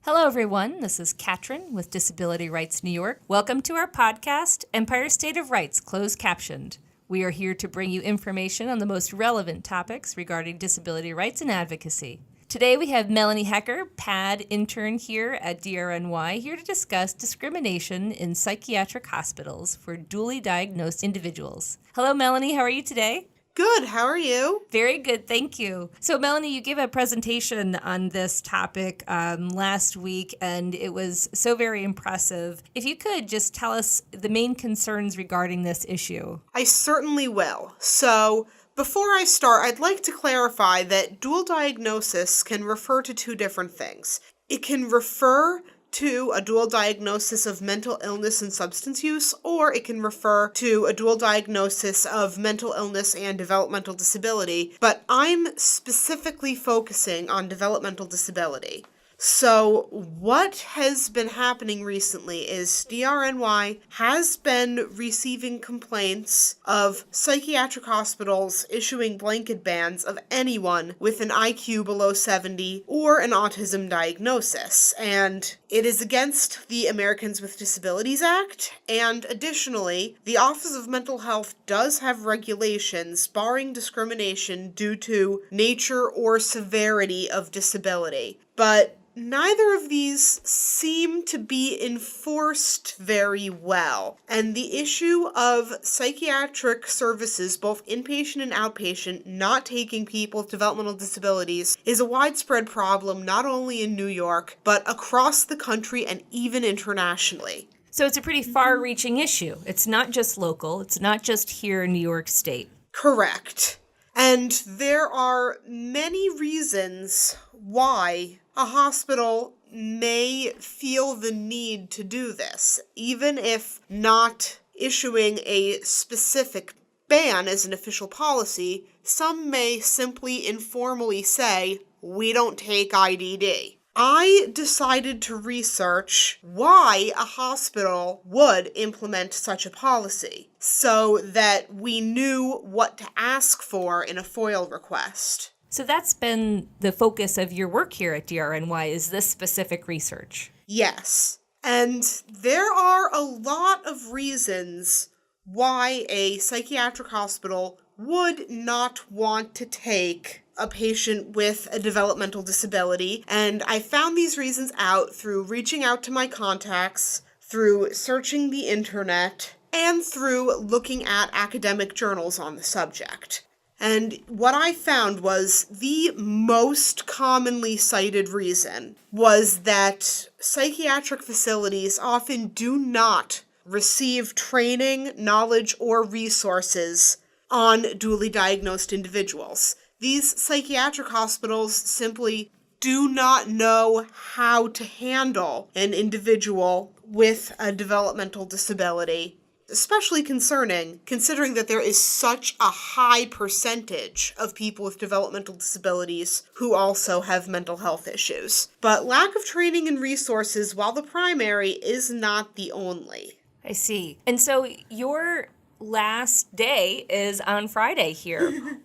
Hello, everyone. This is Katrin with Disability Rights New York. Welcome to our podcast, Empire State of Rights, closed captioned. We are here to bring you information on the most relevant topics regarding disability rights and advocacy. Today we have Melanie Hecker, PAD intern here at DRNY, here to discuss discrimination in psychiatric hospitals for dually diagnosed individuals. Hello, Melanie. How are you today? Good. How are you? Very good. Thank you. So, Melanie, you gave a presentation on this topic last week, and it was so very impressive. If you could just tell us the main concerns regarding this issue. I certainly will. So, before I start, I'd like to clarify that dual diagnosis can refer to two different things. It can refer to a dual diagnosis of mental illness and substance use, or it can refer to a dual diagnosis of mental illness and developmental disability, but I'm specifically focusing on developmental disability. So what has been happening recently is DRNY has been receiving complaints of psychiatric hospitals issuing blanket bans of anyone with an IQ below 70 or an autism diagnosis. And it is against the Americans with Disabilities Act. And additionally, the Office of Mental Health does have regulations barring discrimination due to nature or severity of disability. But neither of these seem to be enforced very well, and the issue of psychiatric services, both inpatient and outpatient, not taking people with developmental disabilities is a widespread problem not only in New York, but across the country and even internationally. So it's a pretty far-reaching issue. It's not just local. It's not just here in New York State. Correct. And there are many reasons why a hospital may feel the need to do this, even if not issuing a specific ban as an official policy. Some may simply informally say, we don't take IDD. I decided to research why a hospital would implement such a policy so that we knew what to ask for in a FOIL request. So that's been the focus of your work here at DRNY, is this specific research? Yes. And there are a lot of reasons why a psychiatric hospital would not want to take a patient with a developmental disability. And I found these reasons out through reaching out to my contacts, through searching the internet, and through looking at academic journals on the subject. And what I found was the most commonly cited reason was that psychiatric facilities often do not receive training, knowledge, or resources on dually diagnosed individuals. These psychiatric hospitals simply do not know how to handle an individual with a developmental disability. Especially considering that there is such a high percentage of people with developmental disabilities who also have mental health issues. But lack of training and resources, while the primary, is not the only. I see. And so your last day is on Friday here.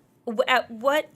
At what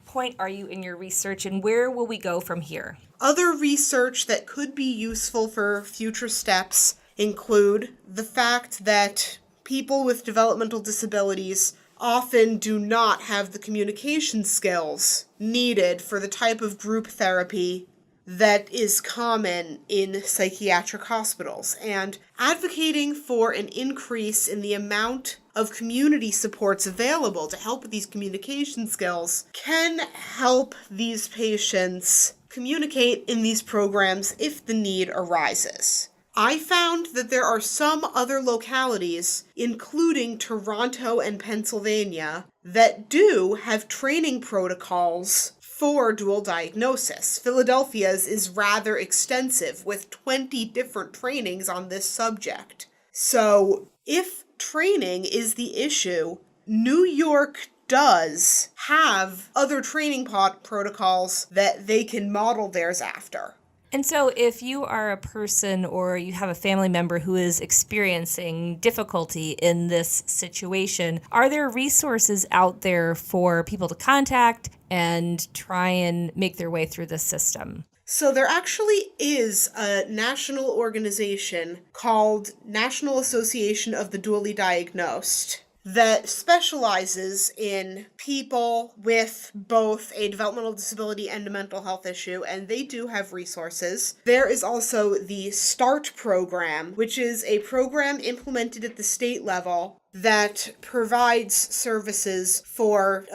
point are you in your research, and where will we go from here? Other research that could be useful for future steps include the fact that people with developmental disabilities often do not have the communication skills needed for the type of group therapy that is common in psychiatric hospitals, and advocating for an increase in the amount of community supports available to help with these communication skills can help these patients communicate in these programs if the need arises. I found that there are some other localities, including Toronto and Pennsylvania, that do have training protocols for dual diagnosis. Philadelphia's is rather extensive, with 20 different trainings on this subject. So, if training is the issue, New York does have other training protocols that they can model theirs after. And so if you are a person or you have a family member who is experiencing difficulty in this situation, are there resources out there for people to contact and try and make their way through the system? So there actually is a national organization called National Association of the Dually Diagnosed that specializes in people with both a developmental disability and a mental health issue, and they do have resources. There is also the START program, which is a program implemented at the state level that provides services for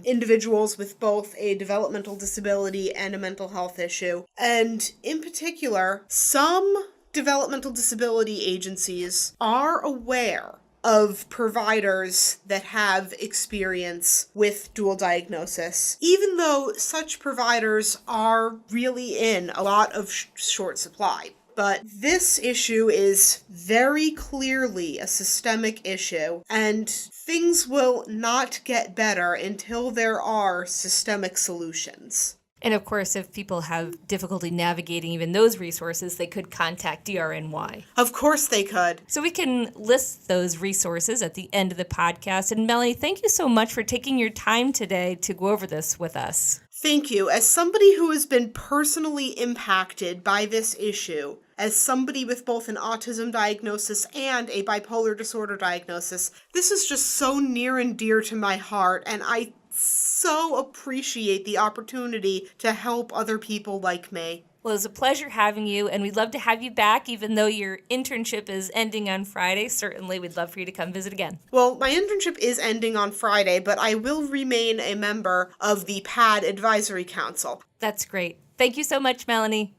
individuals with both a developmental disability and a mental health issue. And in particular, some developmental disability agencies are aware of providers that have experience with dual diagnosis, even though such providers are really in a lot of short supply. But this issue is very clearly a systemic issue, and things will not get better until there are systemic solutions. And of course, if people have difficulty navigating even those resources, they could contact DRNY. Of course they could. So we can list those resources at the end of the podcast. And Melanie, thank you so much for taking your time today to go over this with us. Thank you. As somebody who has been personally impacted by this issue, as somebody with both an autism diagnosis and a bipolar disorder diagnosis, this is just so near and dear to my heart, and I so appreciate the opportunity to help other people like me. Well, it was a pleasure having you, and we'd love to have you back, even though your internship is ending on Friday. Certainly, we'd love for you to come visit again. Well, my internship is ending on Friday, but I will remain a member of the PAD Advisory Council. That's great. Thank you so much, Melanie.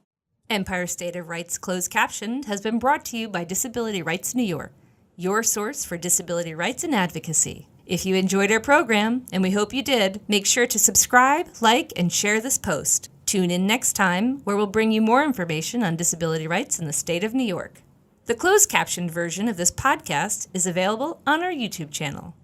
Empire State of Rights Closed Captioned has been brought to you by Disability Rights New York, your source for disability rights and advocacy. If you enjoyed our program, and we hope you did, make sure to subscribe, like, and share this post. Tune in next time, where we'll bring you more information on disability rights in the state of New York. The closed captioned version of this podcast is available on our YouTube channel.